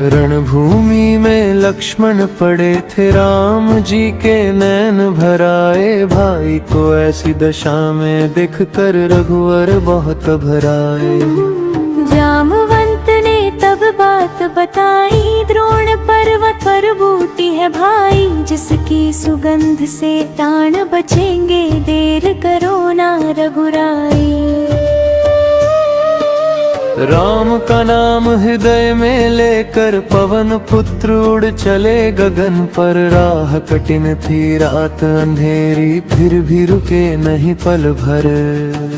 रणभूमि में लक्ष्मण पड़े थे, राम जी के नैन भराए। भाई को ऐसी दशा में देखकर रघुवर बहुत घबराए। जामवंत ने तब बात बताई, द्रोण पर्वत पर बूटी है भाई। जिसकी सुगंध से प्राण बचेंगे, देर करो ना रघुराई। राम का नाम हृदय में लेकर पवन पुत्र उड़ चले गगन पर। राह कठिन थी रात अंधेरी, फिर भी रुके नहीं पल भर।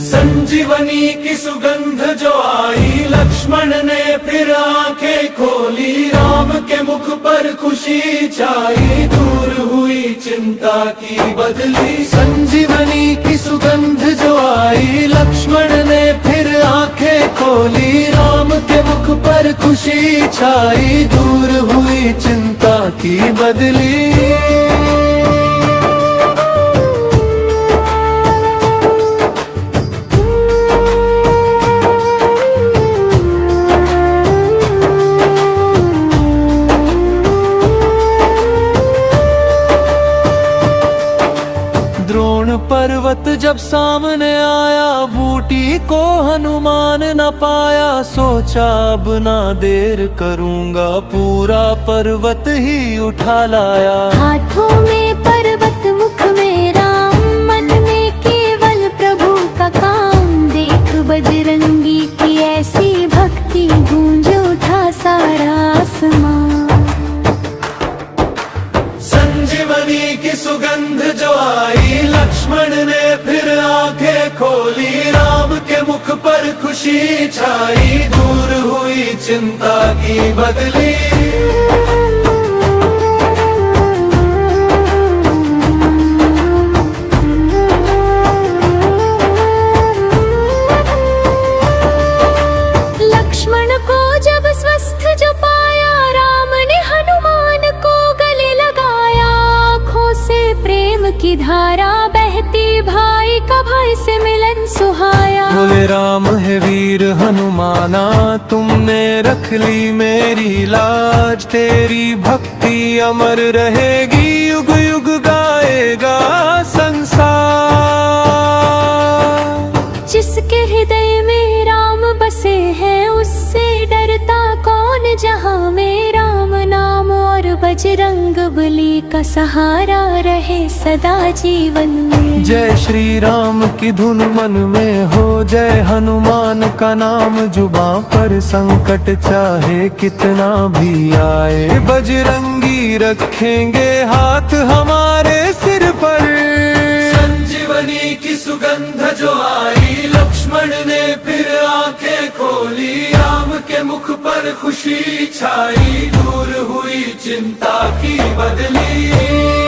संजीवनी की सुगंध जो आई, लक्ष्मण ने फिर आंखें खोली। राम के मुख पर खुशी छाई, दूर हुई चिंता की बदली। संजीवनी की सुगंध जो आई, लक्ष्मण ने फिर आंखें खोली। राम के मुख पर खुशी छाई, दूर हुई चिंता की बदली। द्रोण पर्वत जब सामने आया, बूटी को हनुमान न पाया। सोचा अब ना देर करूंगा, पूरा पर्वत ही उठा लाया। हाथों में पर्वत, मुख में राम, मन में केवल प्रभु का काम। देख बजरंगी की ऐसी भक्ति, गूंज उठा सारा आसमां। संजीवनी की सुगंध जो आई, लक्ष्मण ने फिर आंखें खोली। राम के मुख पर खुशी छाई, दूर हुई चिंता की बदली। लक्ष्मण को जब स्वस्थ जो पाया, राम ने हनुमान को गले लगाया। आँखों से प्रेम की धारा बहती, भाई का भाई से मिलन सुहाया। बोले राम है वीर हनुमाना, तुमने रख ली मेरी लाज। तेरी भक्ति अमर रहेगी, युग युग गाएगा संसार। जिसके हृदय में राम बसे हैं, उससे डरता कौन जहां में। राम नाम और बजरंग बली का सहारा रहे सदा जीवन में। जय श्री राम की धुन मन में हो, जय हनुमान का नाम जुबां पर। संकट चाहे कितना भी आए, बजरंगी रखेंगे हाथ हमारे सिर पर। संजीवनी की सुगंध जो आई, लक्ष्मण ने फिर आंखें खोली। राम के मुख पर खुशी छाई, दूर हुई चिंता की बदली।